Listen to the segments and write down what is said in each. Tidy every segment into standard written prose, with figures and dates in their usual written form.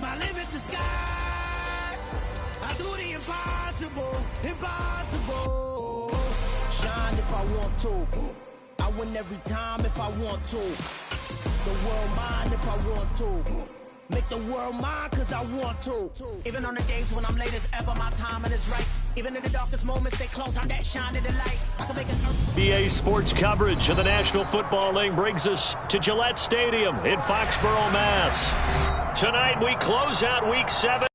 My limit's the sky. I do the impossible, impossible. Shine if I want to. I win every time if I want to. The world mine if I want to. Make the world mine cause I want to. Even on the days when I'm late as ever, my timing is right. Even in the darkest moments, stay close, I'm that shining the light. I can make an EA Sports coverage of the National Football League brings us to Gillette Stadium in Foxborough, Mass. Tonight we close out Week 7.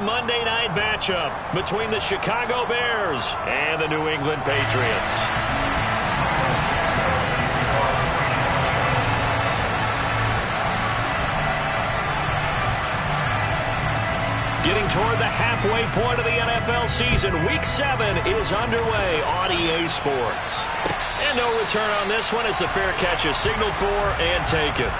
Monday night matchup between the Chicago Bears and the New England Patriots. Getting toward the halfway point of the NFL season, Week 7 is underway on EA Sports. And no return on this one as the fair catch is signaled for and taken.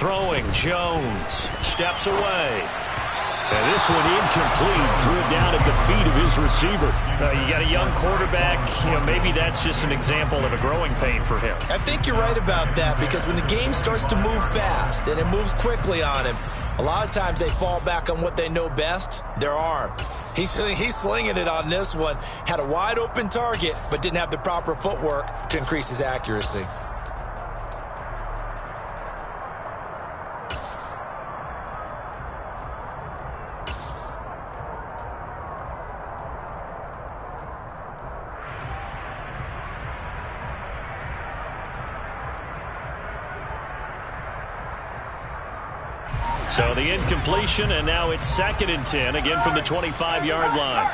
Throwing, Jones steps away. And this one incomplete. Threw it down at the feet of his receiver. You got a young quarterback. Maybe that's just an example of a growing pain for him. I think you're right about that because when the game starts to move fast and it moves quickly on him, a lot of times they fall back on what they know best, their arm. He's slinging it on this one. Had a wide open target, but didn't have the proper footwork to increase his accuracy. So the incompletion, and now it's 2nd and 10, again from the 25-yard line.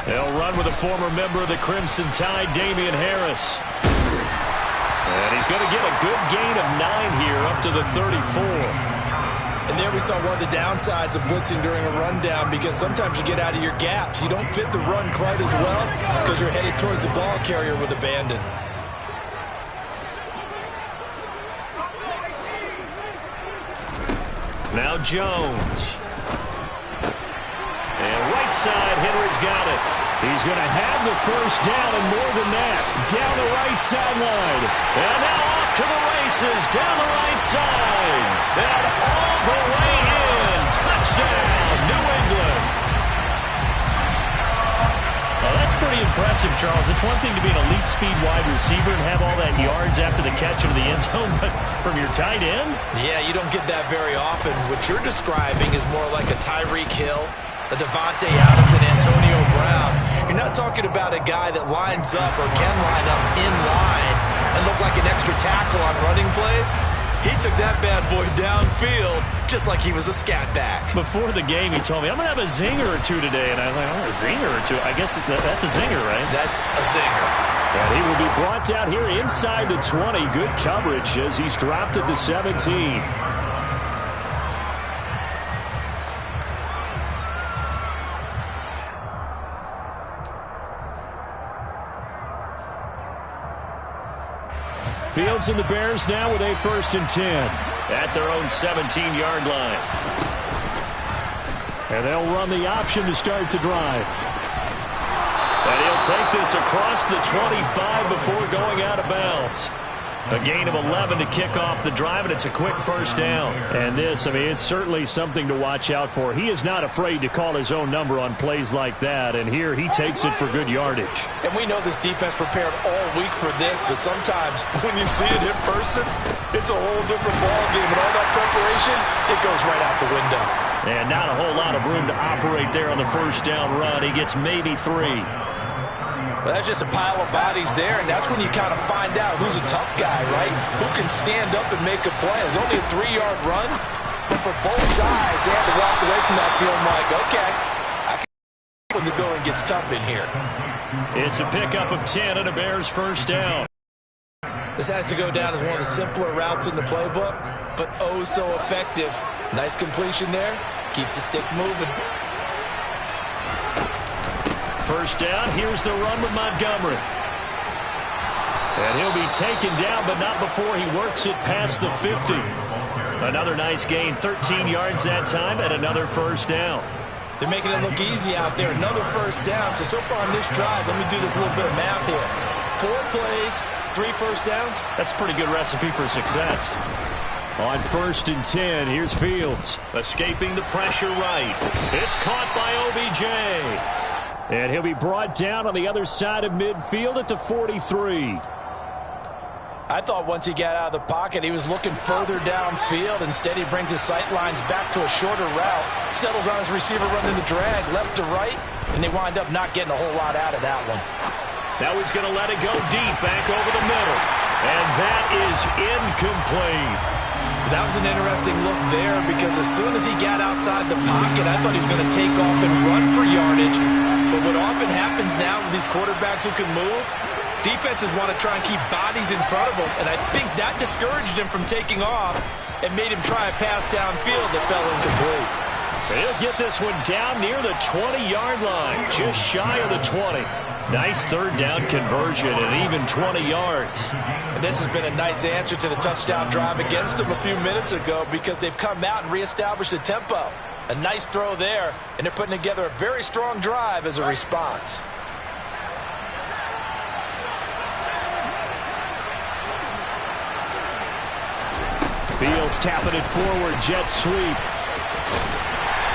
They'll run with a former member of the Crimson Tide, Damian Harris. And he's going to get a good gain of 9 here, up to the 34. And there we saw one of the downsides of blitzing during a rundown because sometimes you get out of your gaps. You don't fit the run quite as well because you're headed towards the ball carrier with abandon. Now Jones. And right side, Henry's got it. He's going to have the first down and more than that. Down the right sideline. And now off to the races down the right side. And all the way in. Touchdown, New England. Well, that's pretty impressive, Charles. It's one thing to be an elite speed wide receiver and have all that yards after the catch into the end zone, but from your tight end? Yeah, you don't get that very often. What you're describing is more like a Tyreek Hill, a Devontae Adams, and Antonio Brown. You're not talking about a guy that lines up or can line up in line and look like an extra tackle on running plays. He took that bad boy downfield just like he was a scat back. Before the game, he told me, I'm going to have a zinger or two today. And I was like, oh, a zinger or two? I guess that's a zinger, right? That's a zinger. And he will be brought down here inside the 20. Good coverage as he's dropped at the 17. Fields and the Bears now with a 1st and 10. At their own 17-yard line. And they'll run the option to start the drive. And he'll take this across the 25 before going out of bounds. A gain of 11 to kick off the drive, and it's a quick first down. And this, I mean, it's certainly something to watch out for. He is not afraid to call his own number on plays like that, and here he takes it for good yardage. And we know this defense prepared all week for this, but sometimes when you see it in person, it's a whole different ballgame. And all that preparation, it goes right out the window. And not a whole lot of room to operate there on the first down run. He gets maybe 3. Well, that's just a pile of bodies there, and that's when you kind of find out who's a tough guy, right? Who can stand up and make a play. It's only a 3-yard run, but for both sides, they had to walk away from that feeling like, okay, I can when the going gets tough in here. It's a pickup of 10 and a Bears first down. This has to go down as one of the simpler routes in the playbook, but oh so effective. Nice completion there. Keeps the sticks moving. First down, here's the run with Montgomery. And he'll be taken down, but not before he works it past the 50. Another nice gain, 13 yards that time, and another first down. They're making it look easy out there. Another first down. So far on this drive, let me do this little bit of math here. 4 plays, 3 first downs. That's a pretty good recipe for success. On 1st and 10, here's Fields. Escaping the pressure right. It's caught by OBJ. And he'll be brought down on the other side of midfield at the 43. I thought once he got out of the pocket, he was looking further downfield. Instead, he brings his sight lines back to a shorter route, settles on his receiver running the drag left to right, and they wind up not getting a whole lot out of that one. Now he's going to let it go deep back over the middle. And that is incomplete. That was an interesting look there because as soon as he got outside the pocket, I thought he was going to take off and run for yardage. But what often happens now with these quarterbacks who can move, defenses want to try and keep bodies in front of them, and I think that discouraged him from taking off and made him try a pass downfield that fell incomplete. He'll get this one down near the 20-yard line, just shy of the 20. Nice third down conversion and even 20 yards. And this has been a nice answer to the touchdown drive against them a few minutes ago because they've come out and reestablished the tempo. A nice throw there, and they're putting together a very strong drive as a response. Fields tapping it forward, jet sweep.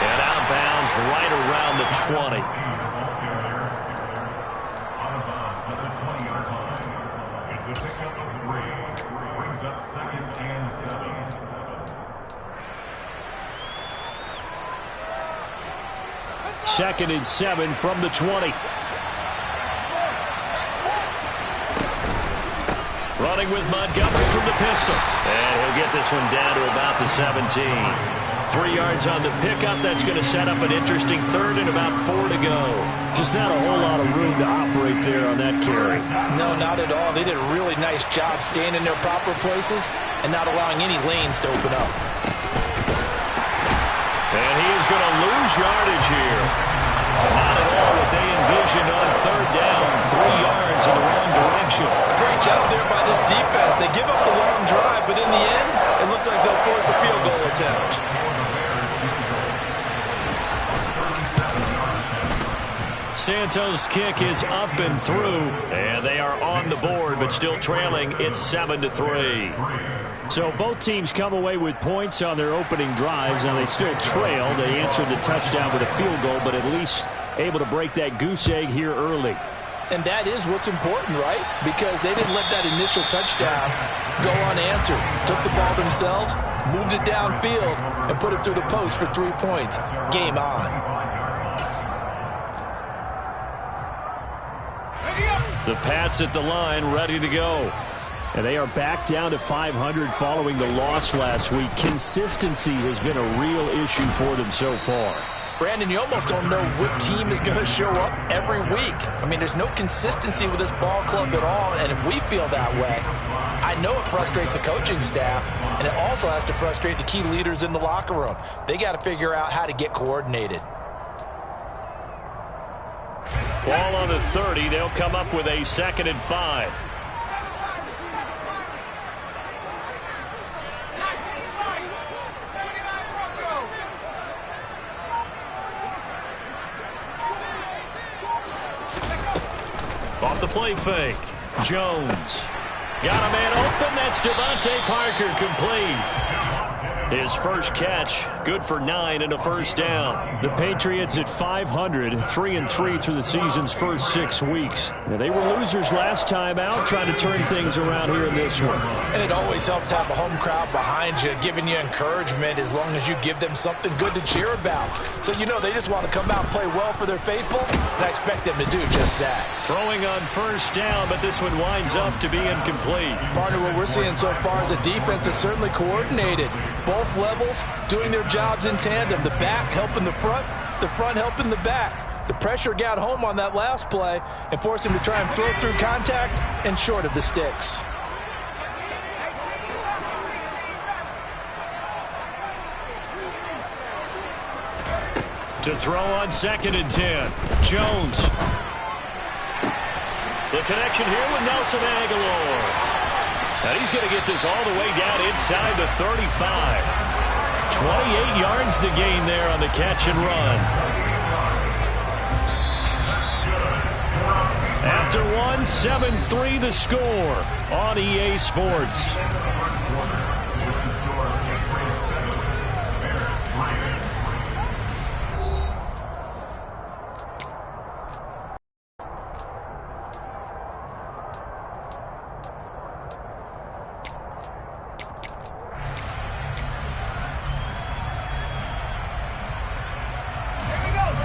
And outbounds right around the 20. Second and 7 from the 20. Running with Montgomery from the pistol. And he'll get this one down to about the 17. 3 yards on the pickup. That's going to set up an interesting third and about 4 to go. Just not a whole lot of room to operate there on that carry. No, not at all. They did a really nice job staying in their proper places and not allowing any lanes to open up. And he is going to lose yardage here. Not at all what they envisioned on third down. 3 yards in the wrong direction. Great job there by this defense. They give up the long drive, but in the end, it looks like they'll force a field goal attempt. Santos' kick is up and through, and they are on the board, but still trailing. It's 7-3. So both teams come away with points on their opening drives. Now they still trail. They answered the touchdown with a field goal, but at least able to break that goose egg here early. And that is what's important, right? Because they didn't let that initial touchdown go unanswered. Took the ball themselves, moved it downfield, and put it through the post for 3 points. Game on. The Pats at the line, ready to go. And they are back down to 500 following the loss last week. Consistency has been a real issue for them so far. Brandon, you almost don't know what team is going to show up every week. I mean, there's no consistency with this ball club at all, and if we feel that way, I know it frustrates the coaching staff, and it also has to frustrate the key leaders in the locker room. They got to figure out how to get coordinated. Ball on the 30. They'll come up with a 2nd and 5. Off the play fake. Jones. Got a man open. That's Devontae Parker complete. His first catch, good for 9 and a first down. The Patriots at 500, 3-3 through the season's first 6 weeks. Now, they were losers last time out, trying to turn things around here in this one. And it always helps to have a home crowd behind you, giving you encouragement as long as you give them something good to cheer about. So you know they just want to come out and play well for their faithful, and I expect them to do just that. Throwing on first down, but this one winds up to be incomplete. Partner, what we're seeing so far is a defense that's certainly coordinated. Both levels doing their jobs in tandem. The back helping the front helping the back. The pressure got home on that last play and forced him to try and throw through contact and short of the sticks. To throw on 2nd and 10. Jones The connection here with Nelson Aguilar. And he's going to get this all the way down inside the 35. 28 yards the gain there on the catch and run. After one, 7-3 the score on EA Sports.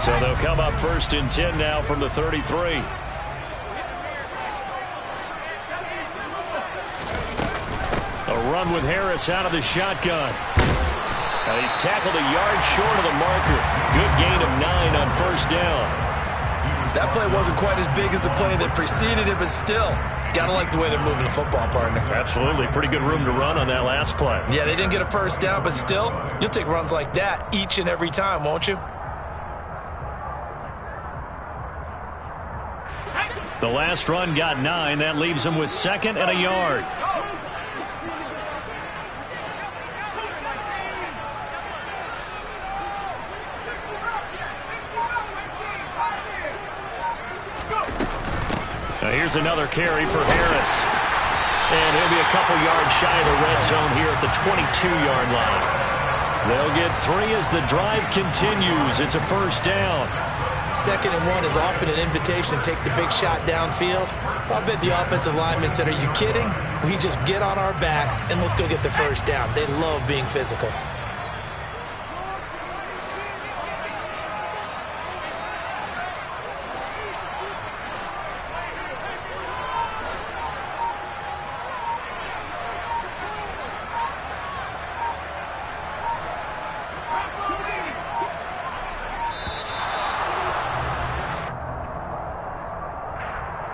So they'll come up 1st and 10 now from the 33. A run with Harris out of the shotgun. And he's tackled a yard short of the marker. Good gain of 9 on 1st down. That play wasn't quite as big as the play that preceded it, but still, gotta like the way they're moving the football, partner. Absolutely. Pretty good room to run on that last play. Yeah, they didn't get a 1st down, but still, you'll take runs like that each and every time, won't you? The last run got 9. That leaves him with 2nd and a yard. Now here's another carry for Harris. And he'll be a couple yards shy of the red zone here at the 22-yard line. They'll get 3 as the drive continues. It's a 1st down. 2nd and 1 is often an invitation to take the big shot downfield. I bet the offensive lineman said, are you kidding? We just get on our backs and let's go get the 1st down. They love being physical.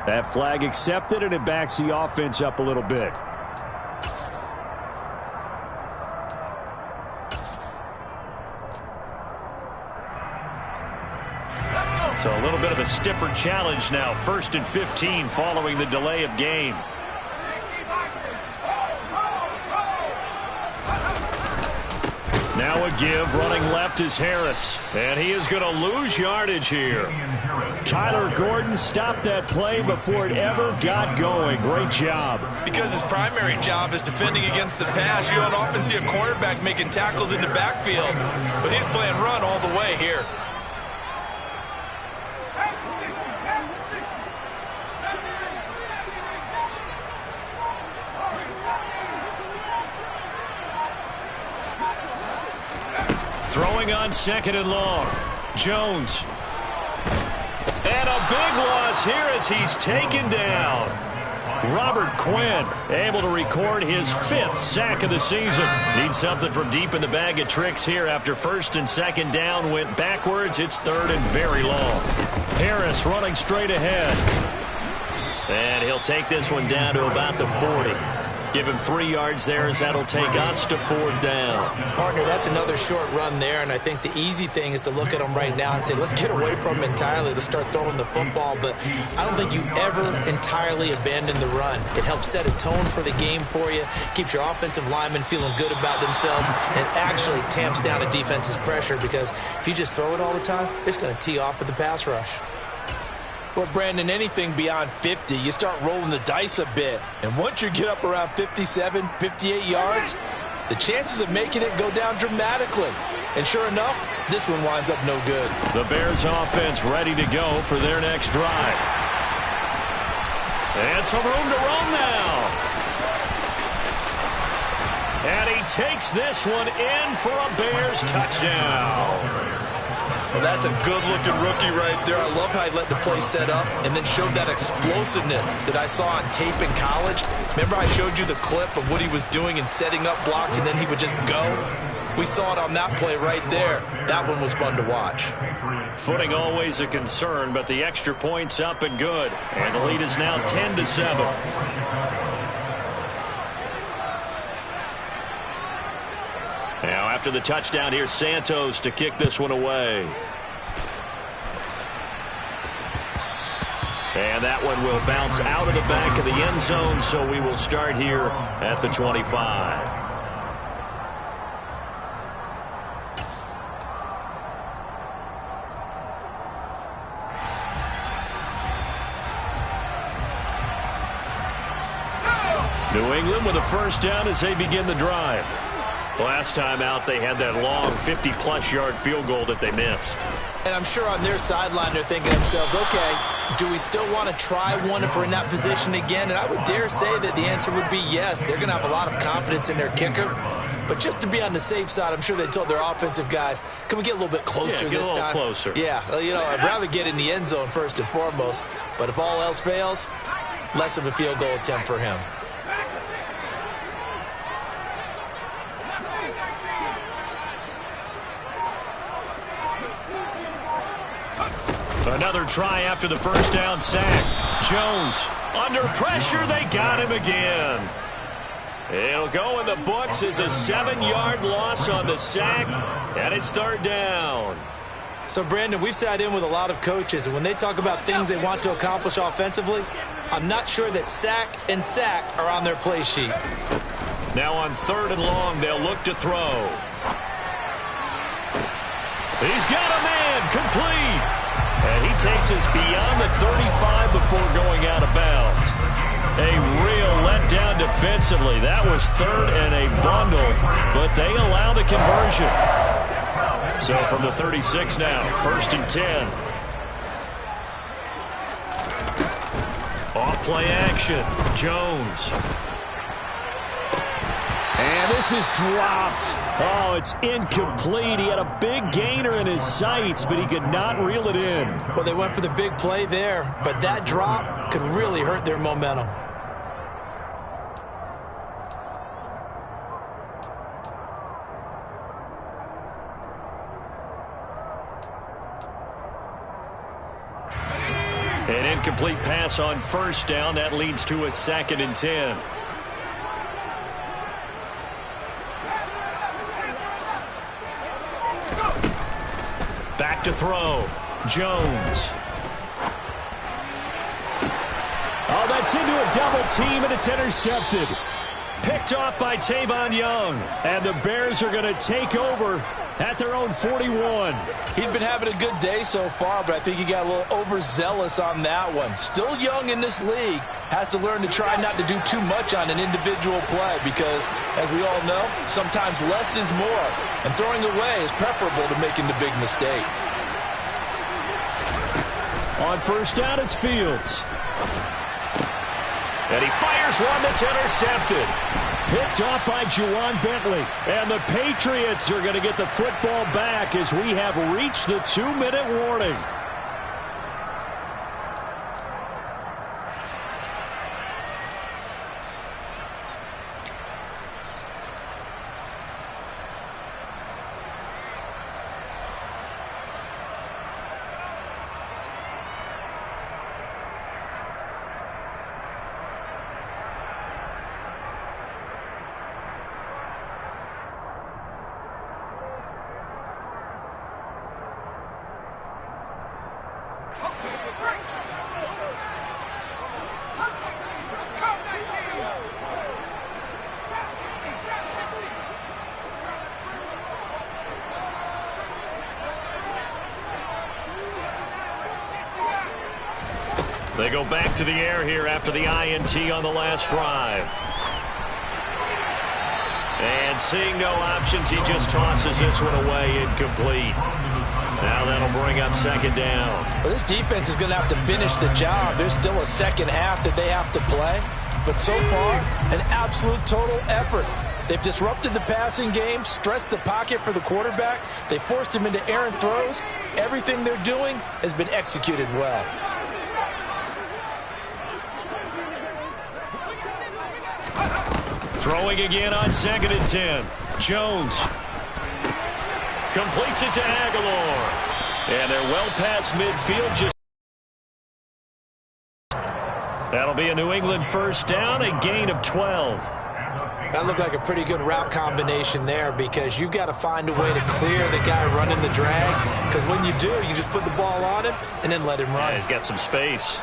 That flag accepted, and it backs the offense up a little bit. So a little bit of a stiffer challenge now. 1st and 15 following the delay of game. Now a give. Running left is Harris. And he is going to lose yardage here. Kyler Gordon stopped that play before it ever got going. Great job. Because his primary job is defending against the pass. You don't often see a cornerback making tackles in the backfield. But he's playing run all the way here. Throwing on 2nd and long. Jones. And a big loss here as he's taken down. Robert Quinn able to record his 5th sack of the season. Needs something from deep in the bag of tricks here after 1st and 2nd down went backwards. It's 3rd and very long. Harris running straight ahead. And he'll take this one down to about the 40. Give him 3 yards there as that'll take us to 4th down. Partner, that's another short run there, and I think the easy thing is to look at him right now and say, let's get away from him entirely. Let's start throwing the football, but I don't think you ever entirely abandon the run. It helps set a tone for the game for you, keeps your offensive linemen feeling good about themselves, and actually tamps down a defense's pressure because if you just throw it all the time, it's going to tee off with the pass rush. Well, Brandon, anything beyond 50, you start rolling the dice a bit. And once you get up around 57, 58 yards, the chances of making it go down dramatically. And sure enough, this one winds up no good. The Bears offense ready to go for their next drive. And some room to run now. And he takes this one in for a Bears touchdown. Well, that's a good-looking rookie right there. I love how he let the play set up and then showed that explosiveness that I saw on tape in college. Remember I showed you the clip of what he was doing and setting up blocks, and then he would just go? We saw it on that play right there. That one was fun to watch. Footing always a concern, but the extra point's up and good. And the lead is now 10-7. Now after the touchdown, here's Santos to kick this one away. And that one will bounce out of the back of the end zone, so we will start here at the 25. New England with a first down as they begin the drive. Last time out, they had that long 50-plus yard field goal that they missed. And I'm sure on their sideline they're thinking to themselves, okay, do we still want to try one if we're in that position again? And I would dare say that the answer would be yes. They're going to have a lot of confidence in their kicker. But just to be on the safe side, I'm sure they told their offensive guys, can we get a little bit closer this time? Get a little closer. Yeah, I'd rather get in the end zone first and foremost. But if all else fails, less of a field goal attempt for him. Another try after the first down sack. Jones under pressure. They got him again. It'll go in the books as a 7-yard loss on the sack, and it's third down. So, Brandon, we've sat in with a lot of coaches, and when they talk about things they want to accomplish offensively, I'm not sure that sack and sack are on their play sheet. Now on 3rd and long, they'll look to throw. He's got a man complete. And he takes us beyond the 35 before going out of bounds. A real letdown defensively. That was 3rd and a bundle, but they allow the conversion. So from the 36 now, 1st and 10. Off play action, Jones. And this is dropped. Oh, it's incomplete. He had a big gainer in his sights, but he could not reel it in. Well, they went for the big play there, but that drop could really hurt their momentum. An incomplete pass on 1st down. That leads to a 2nd and 10. Back to throw. Jones. Oh, that's into a double team, and it's intercepted. Picked off by Tavon Young. And the Bears are going to take over at their own 41. He's been having a good day so far, but I think he got a little overzealous on that one. Still young in this league. Has to learn to try not to do too much on an individual play because, as we all know, sometimes less is more. And throwing away is preferable to making the big mistake. On 1st down, it's Fields. And he fires one that's intercepted. Picked off by Juwan Bentley. And the Patriots are going to get the football back as we have reached the 2-minute warning. They go back to the air here after the INT on the last drive. And seeing no options, he just tosses this one away, incomplete. Now that'll bring up 2nd down. Well, this defense is going to have to finish the job. There's still a second half that they have to play. But so far, an absolute total effort. They've disrupted the passing game, stressed the pocket for the quarterback. They forced him into errant throws. Everything they're doing has been executed well. Throwing again on 2nd and 10. Jones completes it to Aguilar. And they're well past midfield. That'll be a New England first down, a gain of 12. That looked like a pretty good route combination there because you've got to find a way to clear the guy running the drag because when you do, you just put the ball on him and then let him run. Yeah, he's got some space.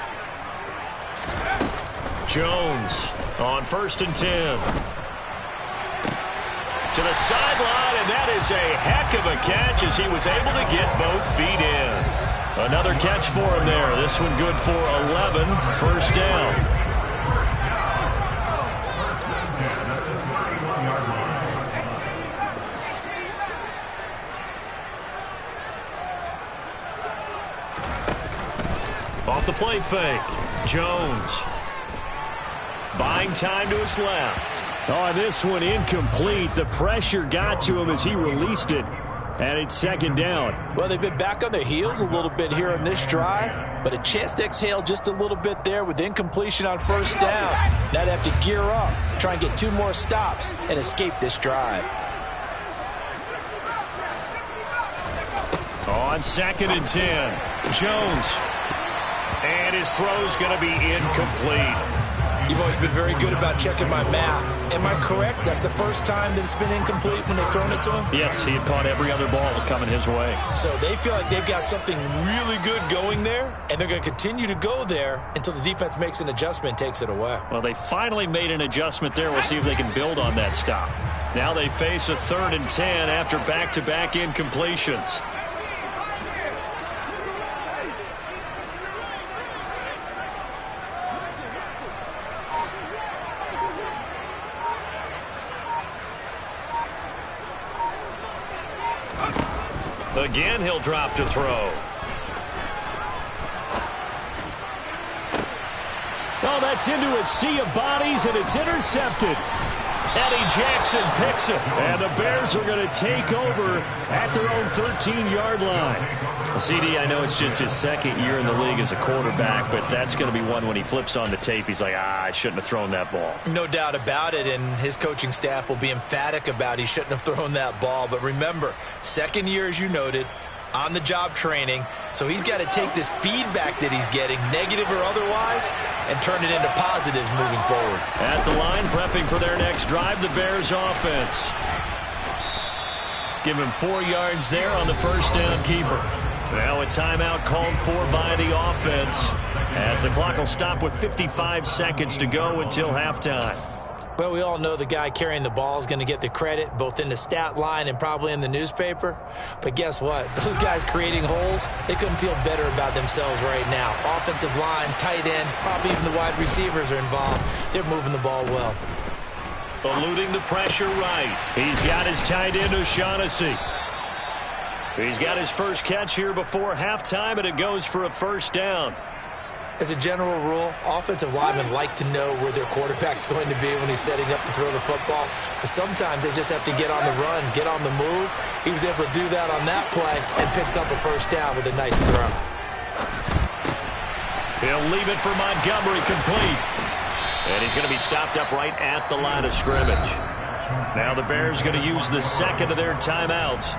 Jones on 1st and 10. To the sideline, and that is a heck of a catch as he was able to get both feet in. Another catch for him there. This one good for 11, 1st down. Off the play fake, Jones. Buying time to his left. Oh, this one incomplete. The pressure got to him as he released it. And it's 2nd down. Well, they've been back on their heels a little bit here on this drive, but a chance to exhale just a little bit there with incompletion on 1st down. Now they have to gear up, try and get 2 more stops, and escape this drive. On 2nd and 10, Jones. And his throw's going to be incomplete. You've always been very good about checking my math. Am I correct? That's the first time that it's been incomplete when they've thrown it to him? Yes, he had caught every other ball coming his way. So they feel like they've got something really good going there, and they're going to continue to go there until the defense makes an adjustment and takes it away. Well, they finally made an adjustment there. We'll see if they can build on that stop. Now they face a 3rd and 10 after back-to-back incompletions. Again, he'll drop to throw. Oh, that's into a sea of bodies, and it's intercepted. Eddie Jackson picks it. And the Bears are going to take over at their own 13-yard line. CD, I know it's just his 2nd year in the league as a quarterback, but that's going to be one when he flips on the tape. He's like, I shouldn't have thrown that ball. No doubt about it, and his coaching staff will be emphatic about he shouldn't have thrown that ball. But remember, 2nd year, as you noted, on-the-job training. So he's got to take this feedback that he's getting, negative or otherwise, and turn it into positives moving forward. At the line, prepping for their next drive, the Bears offense. Give him 4 yards there on the 1st down keeper. Now a timeout called for by the offense as the clock will stop with 55 seconds to go until halftime. Well, we all know the guy carrying the ball is going to get the credit, both in the stat line and probably in the newspaper. But guess what? Those guys creating holes, they couldn't feel better about themselves right now. Offensive line, tight end, probably even the wide receivers are involved. They're moving the ball well. Eluding the pressure right. He's got his tight end, O'Shaughnessy. He's got his first catch here before halftime, and it goes for a 1st down. As a general rule, offensive linemen like to know where their quarterback's going to be when he's setting up to throw the football. But sometimes they just have to get on the run, get on the move. He was able to do that on that play and picks up a 1st down with a nice throw. He'll leave it for Montgomery, complete. And he's going to be stopped up right at the line of scrimmage. Now the Bears going to use the 2nd of their timeouts.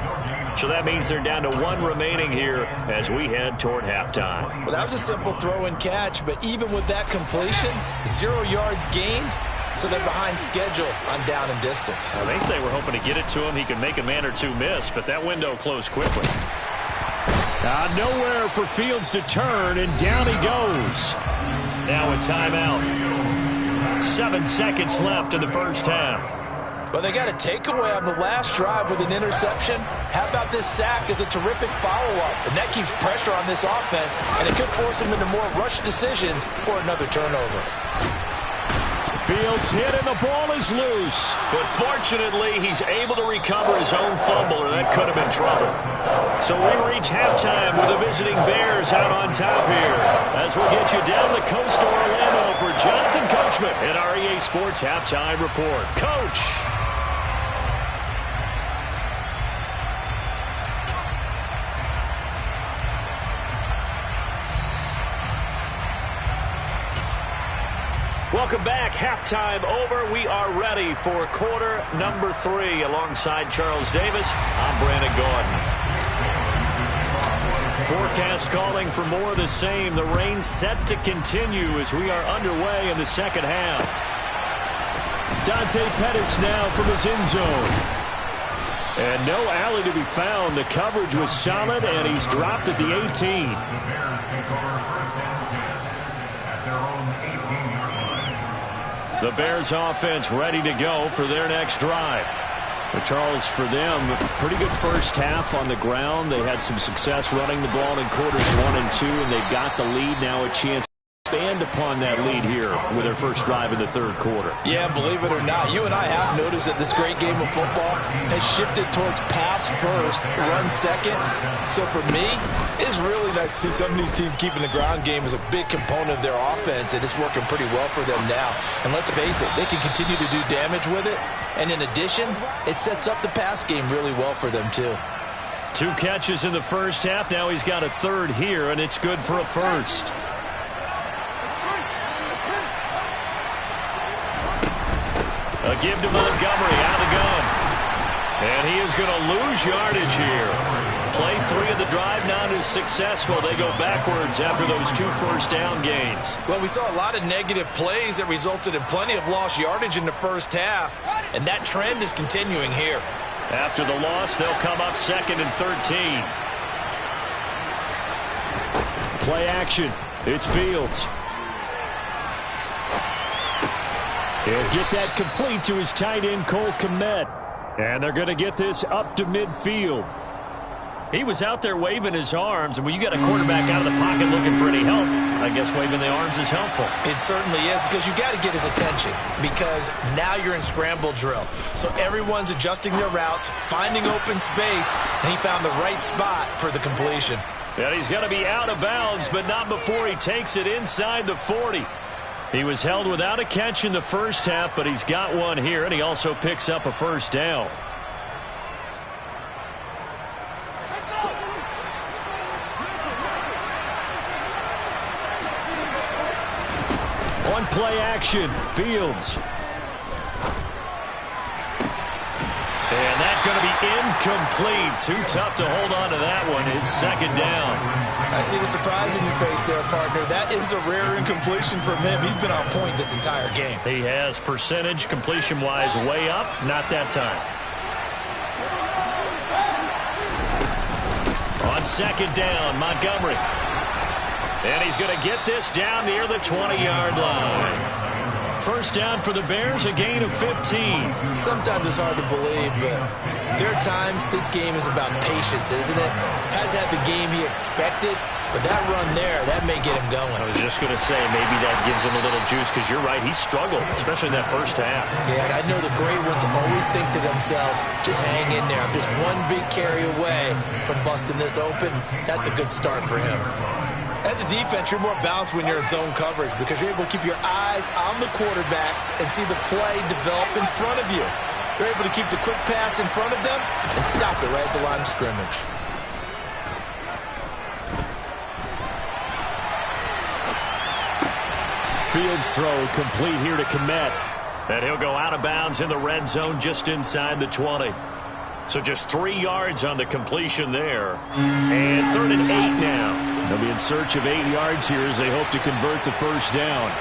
So that means they're down to 1 remaining here as we head toward halftime. Well, that was a simple throw and catch, but even with that completion, 0 yards gained, so they're behind schedule on down and distance. I think they were hoping to get it to him. He could make a man or two miss, but that window closed quickly. Nowhere for Fields to turn, and down he goes. Now a timeout. 7 seconds left in the 1st half. Well, they got a takeaway on the last drive with an interception. How about this sack as a terrific follow-up? And that keeps pressure on this offense, and it could force them into more rushed decisions or another turnover. Fields hit, and the ball is loose. But fortunately, he's able to recover his own fumble, or that could have been trouble. So we reach halftime with the visiting Bears out on top here. As we'll get you down the coast to Orlando for Jonathan Coachman at our EA Sports Halftime Report. Coach! Welcome back. Halftime over. We are ready for quarter number 3. Alongside Charles Davis, I'm Brandon Gordon. Forecast calling for more of the same. The rain set to continue as we are underway in the 2nd half. Dante Pettis now from his end zone. And no alley to be found. The coverage was solid, and he's dropped at the 18. The Bears offense ready to go for their next drive. But Charles, for them, pretty good first half on the ground. They had some success running the ball in quarters 1 and 2, and they've got the lead now, a chance to expand upon that lead here with their first drive in the third quarter. Yeah, believe it or not, you and I have noticed that this great game of football has shifted towards pass first, run second. So for me, it's really nice to see some of these teams keeping the ground game as a big component of their offense, and it's working pretty well for them now. And let's face it, they can continue to do damage with it. And in addition, it sets up the pass game really well for them, too. 2 catches in the first half. Now he's got a third here, and it's good for a first. A give to Montgomery out of the gun. And he is going to lose yardage here. Play 3 of the drive not as successful. They go backwards after those 2 first down gains. Well, we saw a lot of negative plays that resulted in plenty of lost yardage in the first half. And that trend is continuing here. After the loss, they'll come up 2nd and 13. Play action. It's Fields. He'll get that complete to his tight end, Cole Kmet. And they're going to get this up to midfield. He was out there waving his arms, and when you got a quarterback out of the pocket looking for any help, I guess waving the arms is helpful. It certainly is, because you got to get his attention, because now you're in scramble drill. So everyone's adjusting their routes, finding open space, and he found the right spot for the completion. And he's going to be out of bounds, but not before he takes it inside the 40. He was held without a catch in the first half, but he's got one here, and he also picks up a first down. On play action, Fields. And that's going to be incomplete. Too tough to hold on to that one. It's 2nd down. I see the surprise in your face there, partner. That is a rare incompletion from him. He's been on point this entire game. He has percentage completion-wise way up. Not that time. On 2nd down, Montgomery. And he's going to get this down near the 20-yard line. First down for the Bears, a gain of 15. Sometimes it's hard to believe, but there are times this game is about patience, isn't it? Has had the game he expected, but that run there, that may get him going. I was just going to say, maybe that gives him a little juice, because you're right, he struggled, especially in that first half. Yeah, and I know the great ones always think to themselves, just hang in there. I'm just one big carry away from busting this open. That's a good start for him. As a defense, you're more balanced when you're in zone coverage because you're able to keep your eyes on the quarterback and see the play develop in front of you. You're able to keep the quick pass in front of them and stop it right at the line of scrimmage. Fields throw complete here to Kmet. And he'll go out of bounds in the red zone just inside the 20. So just 3 yards on the completion there. And 3rd and 8 now. They'll be in search of 8 yards here as they hope to convert the first down.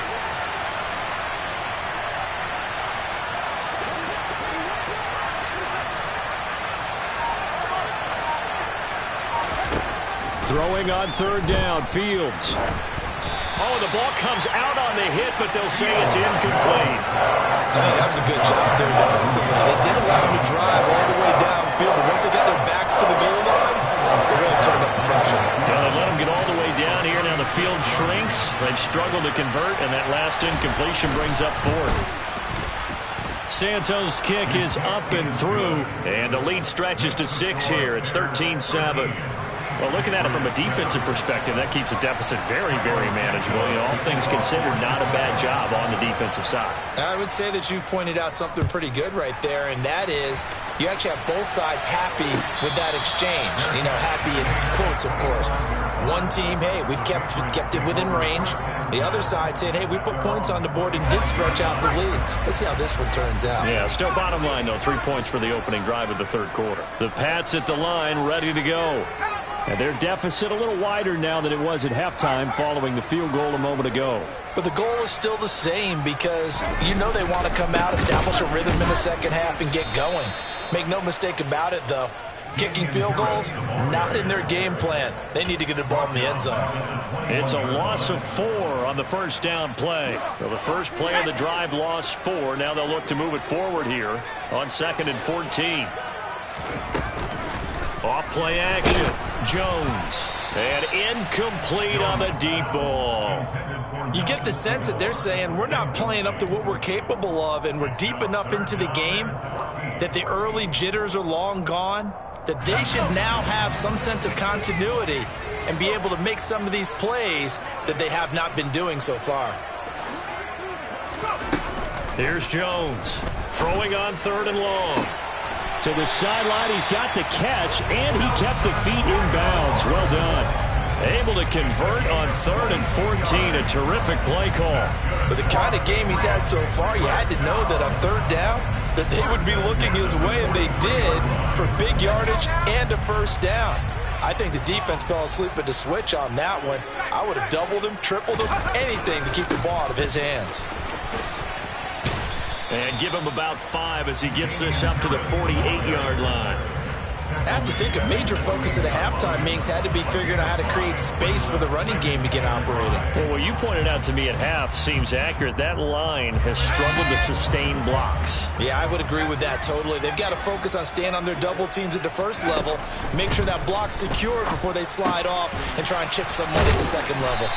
Throwing on 3rd down, Fields. Oh, the ball comes out on the hit, but they'll say it's incomplete. I think that was a good job there defensively. They did allow them to drive all the way downfield, but once they got their backs to the goal line, they really turned up the pressure. Yeah, they let them get all the way down here. Now the field shrinks. They've struggled to convert, and that last incompletion brings up 4th. Santos' kick is up and through, and the lead stretches to 6 here. It's 13-7. Well, looking at it from a defensive perspective, that keeps the deficit very, very manageable. You know, all things considered, not a bad job on the defensive side. I would say that you've pointed out something pretty good right there, and that is you actually have both sides happy with that exchange. You know, happy in quotes, of course. One team, hey, we've kept it within range. The other side saying, hey, we put points on the board and did stretch out the lead. Let's see how this one turns out. Yeah, still bottom line, though, 3 points for the opening drive of the third quarter. The Pats at the line, ready to go. And their deficit a little wider now than it was at halftime following the field goal a moment ago. But the goal is still the same because you know they want to come out, establish a rhythm in the second half, and get going. Make no mistake about it, though. Kicking field goals, not in their game plan. They need to get the ball in the end zone. It's a loss of 4 on the first down play. Well, the first play of the drive lost 4. Now they'll look to move it forward here on 2nd and 14. Off play action. Jones. And incomplete on the deep ball. You get the sense that they're saying we're not playing up to what we're capable of, and we're deep enough into the game that the early jitters are long gone, that they should now have some sense of continuity and be able to make some of these plays that they have not been doing so far. Here's Jones throwing on 3rd and long. To the sideline, he's got the catch, and he kept the feet in bounds. Well done. Able to convert on 3rd and 14. A terrific play call. But the kind of game he's had so far, you had to know that on 3rd down, that they would be looking his way, and they did, for big yardage and a first down. I think the defense fell asleep at the switch on that one. I would have doubled him, tripled him, anything to keep the ball out of his hands. And give him about 5 as he gets this up to the 48-yard line. I have to think a major focus of the halftime meetings had to be figuring out how to create space for the running game to get operating. Well, what you pointed out to me at half seems accurate. That line has struggled to sustain blocks. Yeah, I would agree with that totally. They've got to focus on staying on their double teams at the first level, make sure that block's secured before they slide off and try and chip someone at the second level.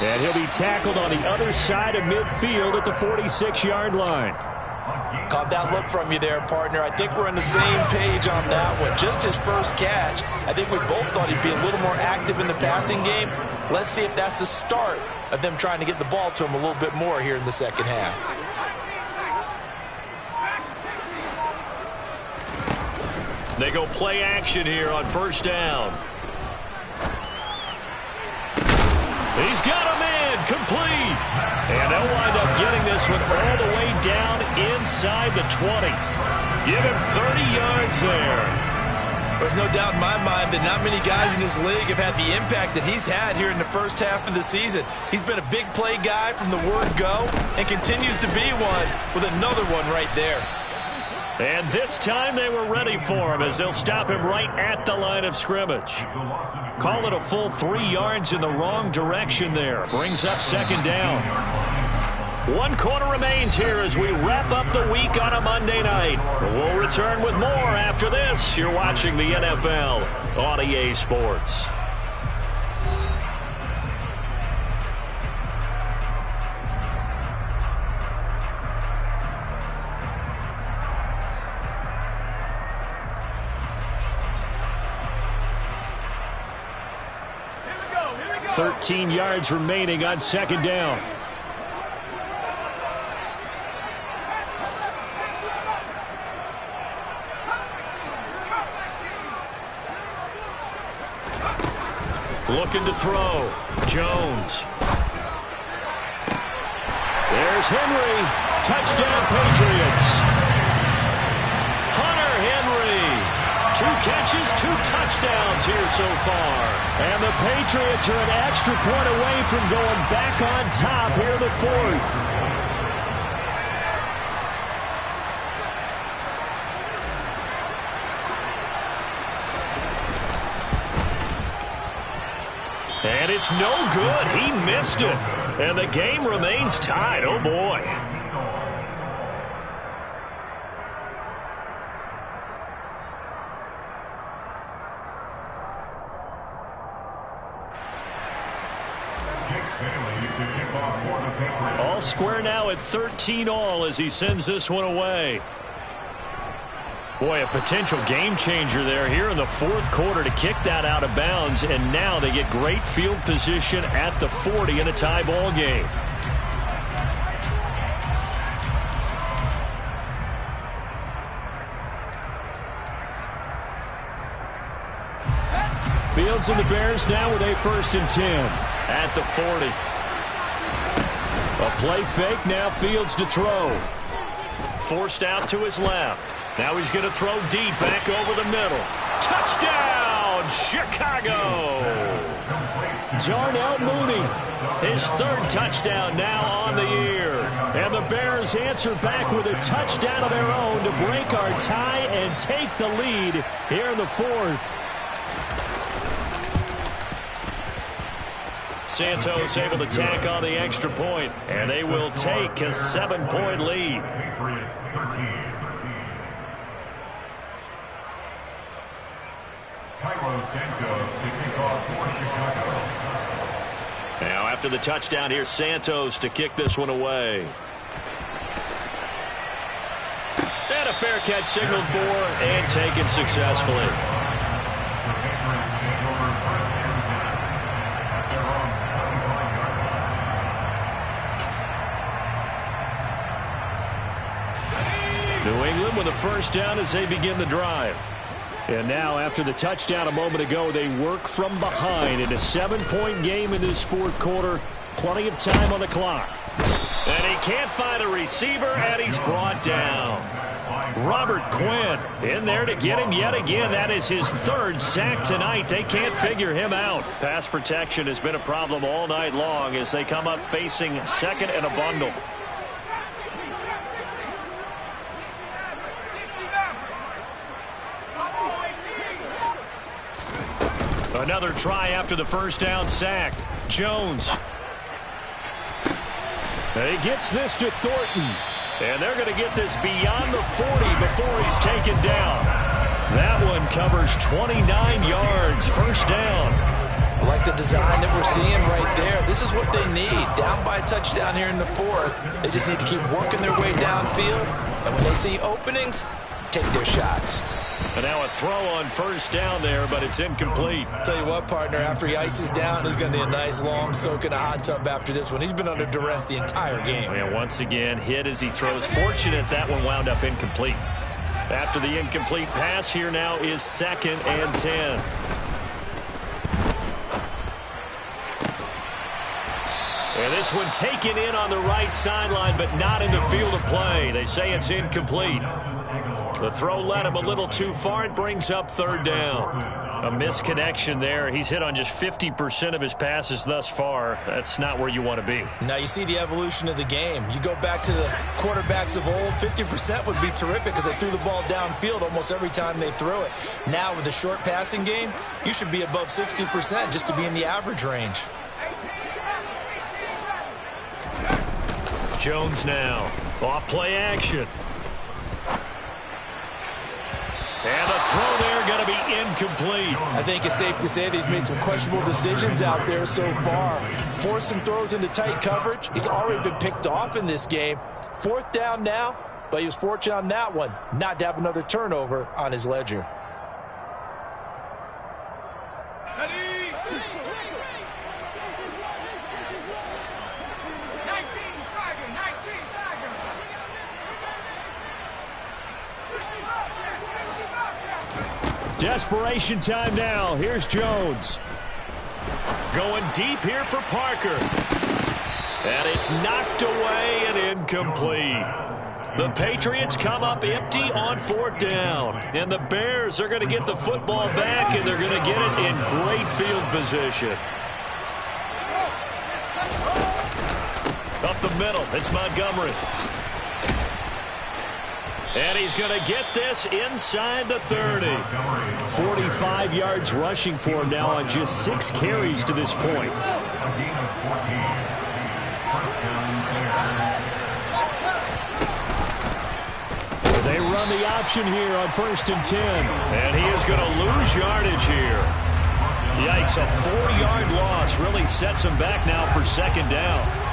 And he'll be tackled on the other side of midfield at the 46-yard line. Caught that look from you there, partner. I think we're on the same page on that one. Just his first catch. I think we both thought he'd be a little more active in the passing game. Let's see if that's the start of them trying to get the ball to him a little bit more here in the second half. They go play action here on 1st down. He's got a man complete. And they'll wind up getting this one all the way down inside the 20. Give him 30 yards there. There's no doubt in my mind that not many guys in this league have had the impact that he's had here in the first half of the season. He's been a big play guy from the word go and continues to be one with another one right there. And this time they were ready for him as they'll stop him right at the line of scrimmage. Call it a full 3 yards in the wrong direction there. Brings up 2nd down. 1 quarter remains here as we wrap up the week on a Monday night. We'll return with more after this. You're watching the NFL on EA Sports. Here we go. 13 yards remaining on 2nd down. Looking to throw. Jones. There's Henry. Touchdown, Patriots. Hunter Henry. 2 catches, 2 touchdowns here so far. And the Patriots are an extra point away from going back on top here in the 4th. And it's no good. He missed it. And the game remains tied. Oh, boy. All square now at 13-all as he sends this one away. Boy, a potential game changer there here in the 4th quarter to kick that out of bounds, and now they get great field position at the 40 in a tie ball game. Fields and the Bears now with a 1st and 10. At the 40. A play fake, now Fields to throw. Forced out to his left. Now he's going to throw deep back over the middle. Touchdown, Chicago! Darnell Mooney, his third touchdown now on the year. And the Bears answer back with a touchdown of their own to break our tie and take the lead here in the fourth. Santos able to tack on the extra point, and they will take a 7-point lead. Patriots 13. Santos to kick off for Chicago. Now after the touchdown, here's Santos to kick this one away. And a fair catch signaled for and taken successfully. New England with a first down as they begin the drive. And now, after the touchdown a moment ago, they work from behind in a 7-point game in this fourth quarter. Plenty of time on the clock. And he can't find a receiver, and he's brought down. Robert Quinn in there to get him yet again. That is his third sack tonight. They can't figure him out. Pass protection has been a problem all night long as they come up facing second and a bundle. Another try after the first down sack. Jones. He gets this to Thornton. And they're going to get this beyond the 40 before he's taken down. That one covers 29 yards. First down. I like the design that we're seeing right there. This is what they need. Down by a touchdown here in the fourth. They just need to keep working their way downfield. And when they see openings, take their shots. And now a throw on first down there, but it's incomplete. Tell you what, partner, after he ices down, he's going to need a nice long soak in a hot tub after this one. He's been under duress the entire game. And once again, hit as he throws. Fortunate that one wound up incomplete. After the incomplete pass, here now is 2nd and 10. And this one taken in on the right sideline, but not in the field of play. They say it's incomplete. The throw led him a little too far. It brings up third down. A misconnection there. He's hit on just 50% of his passes thus far. That's not where you want to be. Now you see the evolution of the game. You go back to the quarterbacks of old, 50% would be terrific because they threw the ball downfield almost every time they threw it. Now with the short passing game, you should be above 60% just to be in the average range. Jones now. Off play action. And the throw there going to be incomplete. I think it's safe to say that he's made some questionable decisions out there so far. Forced some throws into tight coverage. He's already been picked off in this game. Fourth down now, but he was fortunate on that one not to have another turnover on his ledger. Desperation time now. Here's Jones. Going deep here for Parker. And it's knocked away and incomplete. The Patriots come up empty on fourth down. And the Bears are going to get the football back, and they're going to get it in great field position. Up the middle, it's Montgomery. And he's going to get this inside the 30. 45 yards rushing for him now on just 6 carries to this point. They run the option here on 1st and 10. And he is going to lose yardage here. Yikes, a 4-yard loss really sets him back now for 2nd down.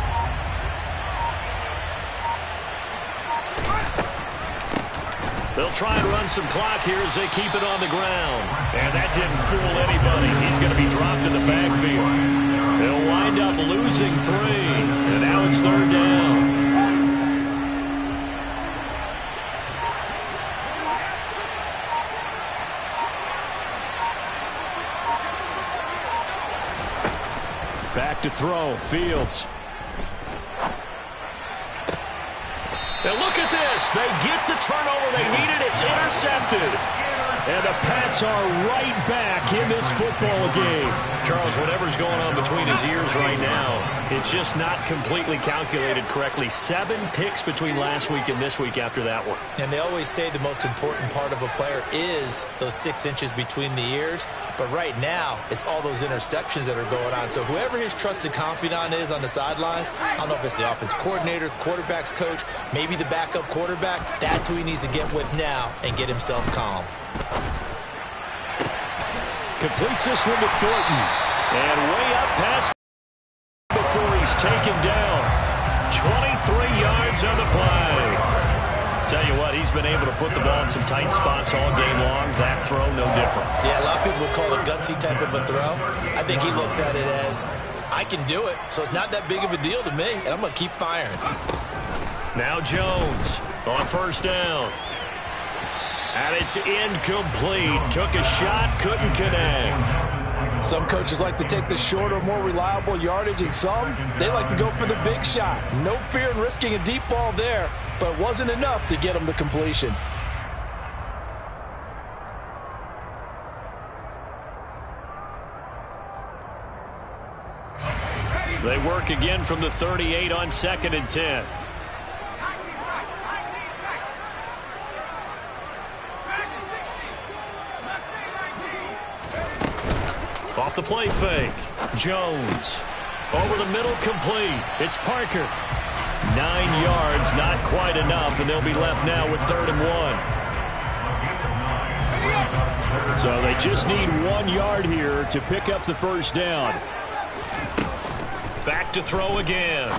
They'll try and run some clock here as they keep it on the ground. And that didn't fool anybody. He's going to be dropped in the backfield. They'll wind up losing 3. And now it's 3rd down. Back to throw. Fields. Now look at this. They get the turnover they needed. It's intercepted. And the Pats are right back in this football game. Charles, whatever's going on between his ears right now, it's just not completely calculated correctly. 7 picks between last week and this week after that one. And they always say the most important part of a player is those 6 inches between the ears. But right now, it's all those interceptions that are going on. So whoever his trusted confidant is on the sidelines, I don't know if it's the offense coordinator, the quarterback's coach, maybe the backup quarterback, that's who he needs to get with now and get himself calm. Completes this one to Thornton. And way up past before he's taken down. 23 yards on the play. Tell you what, he's been able to put the ball in some tight spots all game long. That throw, no different. Yeah, a lot of people would call it a gutsy type of a throw. I think he looks at it as, I can do it, so it's not that big of a deal to me, and I'm going to keep firing. Now Jones on first down. And it's incomplete. Took a shot, couldn't connect. Some coaches like to take the shorter, more reliable yardage, and some, they like to go for the big shot. No fear in risking a deep ball there, but it wasn't enough to get him the completion. They work again from the 38 on 2nd and 10. Off the play fake. Jones. Over the middle, complete. It's Parker. 9 yards, not quite enough, and they'll be left now with 3rd and 1. So they just need 1 yard here to pick up the first down. Back to throw again.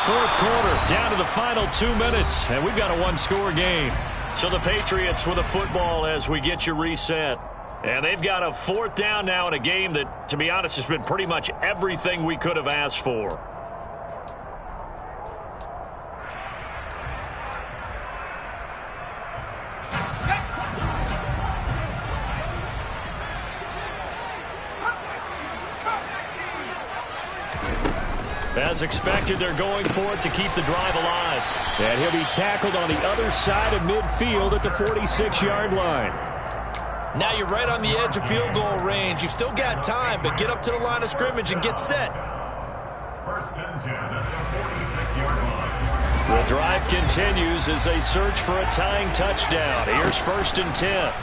4th quarter, down to the final 2 minutes, and we've got a 1-score game. So the Patriots with a football as we get you reset. And they've got a 4th down now in a game that, to be honest, has been pretty much everything we could have asked for. As expected, they're going for it to keep the drive alive. And he'll be tackled on the other side of midfield at the 46-yard line. Now you're right on the edge of field goal range. You've still got time, but get up to the line of scrimmage and get set. 1st and 10 at the 46-yard line. The drive continues as they search for a tying touchdown. Here's 1st and 10.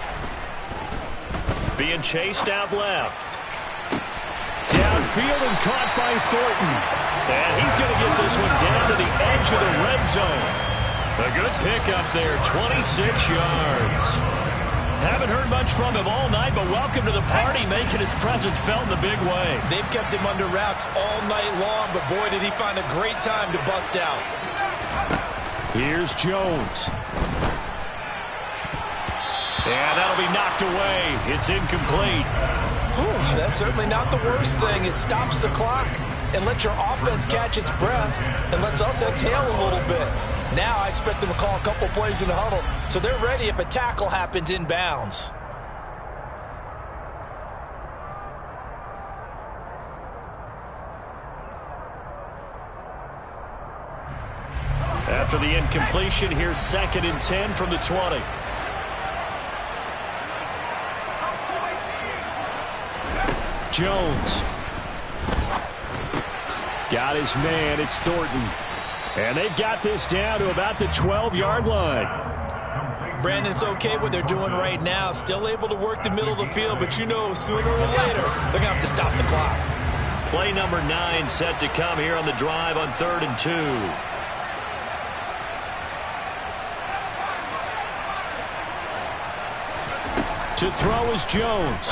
Being chased out left. Downfield and caught by Thornton. And he's going to get this one down to the edge of the red zone. A good pickup there, 26 yards. Haven't heard much from him all night, but welcome to the party, making his presence felt in a big way. They've kept him under wraps all night long, but boy, did he find a great time to bust out. Here's Jones. And that'll be knocked away. It's incomplete. Whew, that's certainly not the worst thing. It stops the clock and lets your offense catch its breath and lets us exhale a little bit. Now I expect them to call a couple plays in the huddle, so they're ready if a tackle happens inbounds. After the incompletion, here's 2nd and 10 from the 20. Jones. Got his man. It's Thornton. And they've got this down to about the 12-yard line. Brandon, it's okay what they're doing right now. Still able to work the middle of the field, but you know sooner or later they're going to have to stop the clock. Play number 9 set to come here on the drive on 3rd and 2. To throw is Jones.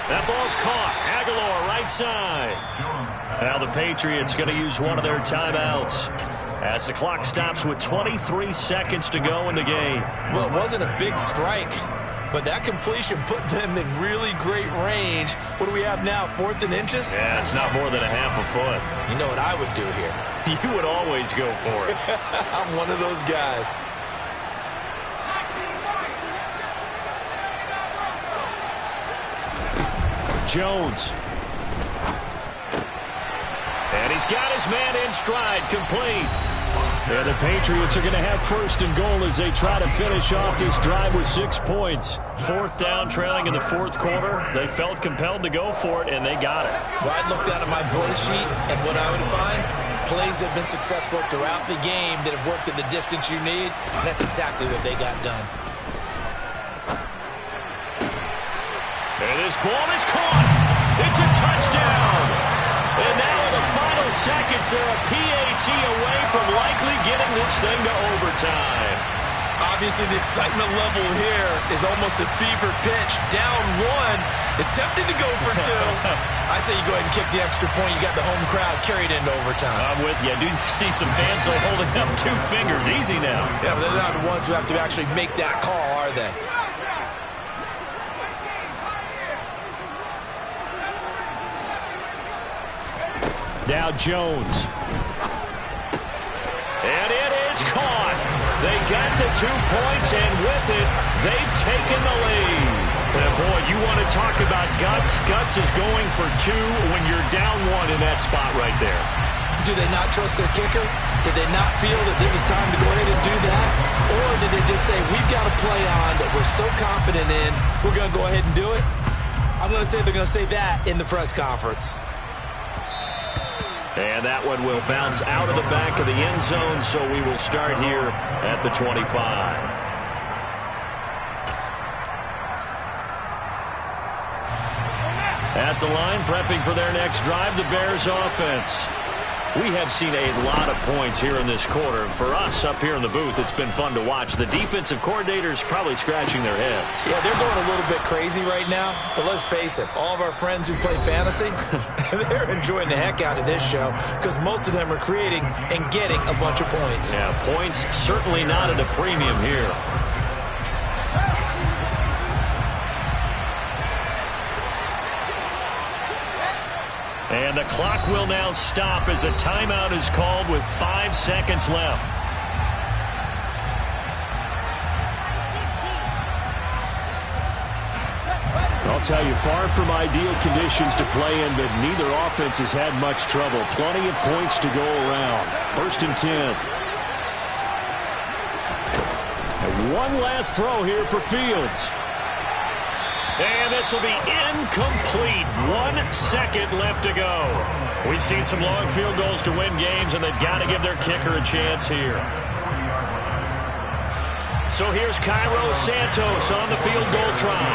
That ball's caught. Aguilar right side. Now the Patriots going to use one of their timeouts as the clock stops with 23 seconds to go in the game. Well, it wasn't a big strike, but that completion put them in really great range. What do we have now, 4th and inches? Yeah, it's not more than a half a foot. You know what I would do here? You would always go for it. I'm one of those guys. Jones. And he's got his man in stride, complete. And the Patriots are going to have first and goal as they try to finish off this drive with 6 points. Fourth down, trailing in the fourth quarter. They felt compelled to go for it, and they got it. Well, I'd look down at my play sheet, and what I would find, plays that have been successful throughout the game that have worked at the distance you need, and that's exactly what they got done. And this ball is caught. It's a touchdown. And now in the final seconds, they're a PAT away from likely getting this thing to overtime. Obviously, the excitement level here is almost a fever pitch. Down one, is tempted to go for two. I say you go ahead and kick the extra point. You got the home crowd carried into overtime. I'm with you. I do see some fans holding up 2 fingers. Easy now. Yeah, but they're not the ones who have to actually make that call, are they? Now Jones. And it is caught. They got the 2 points, and with it, they've taken the lead. And boy, you want to talk about guts. Guts is going for 2 when you're down 1 in that spot right there. Do they not trust their kicker? Did they not feel that it was time to go ahead and do that? Or did they just say, we've got a play on that we're so confident in, we're going to go ahead and do it? I'm going to say they're going to say that in the press conference. And that one will bounce out of the back of the end zone, so we will start here at the 25. At the line, prepping for their next drive, the Bears offense. We have seen a lot of points here in this quarter. For us up here in the booth, it's been fun to watch. The defensive coordinators probably scratching their heads. Yeah, they're going a little bit crazy right now. But let's face it, all of our friends who play fantasy, they're enjoying the heck out of this show because most of them are creating and getting a bunch of points. Yeah, points certainly not at a premium here. And the clock will now stop as a timeout is called with 5 seconds left. I'll tell you, far from ideal conditions to play in, but neither offense has had much trouble. Plenty of points to go around. First and 10. And one last throw here for Fields. And this will be incomplete. 1 second left to go. We've seen some long field goals to win games, and they've got to give their kicker a chance here. So here's Cairo Santos on the field goal try.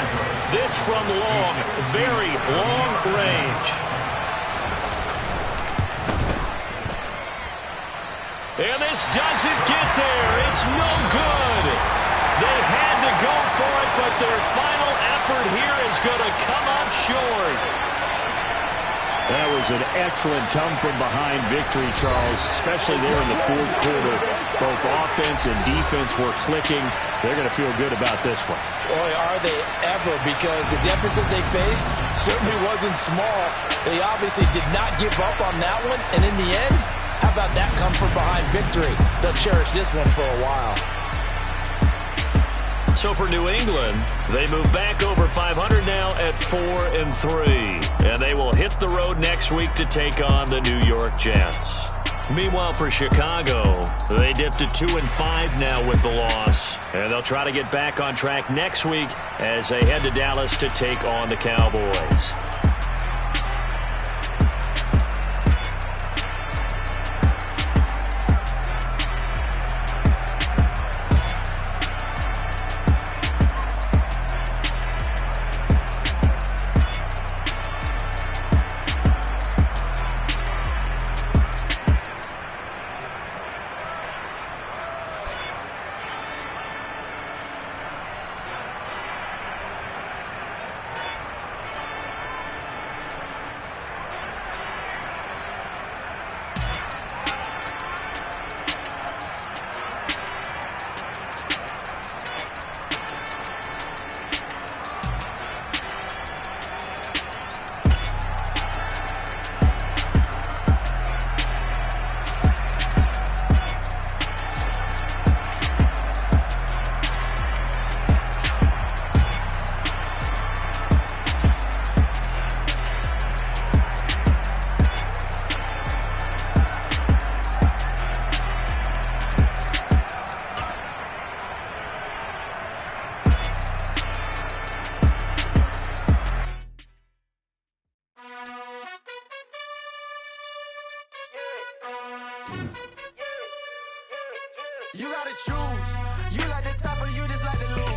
This from long, very long range. And this doesn't get there. It's no good. They had to go for it, but their final effort here is going to come up short. That was an excellent come-from-behind victory, Charles, especially there in the fourth quarter. Both offense and defense were clicking. They're going to feel good about this one. Boy, are they ever, because the deficit they faced certainly wasn't small. They obviously did not give up on that one, and in the end, how about that come-from-behind victory? They'll cherish this one for a while. So for New England, they move back over 500 now at 4-3. And they will hit the road next week to take on the New York Jets. Meanwhile, for Chicago, they dipped to 2-5 now with the loss. And they'll try to get back on track next week as they head to Dallas to take on the Cowboys. You gotta choose. You like the top or you just like the lose.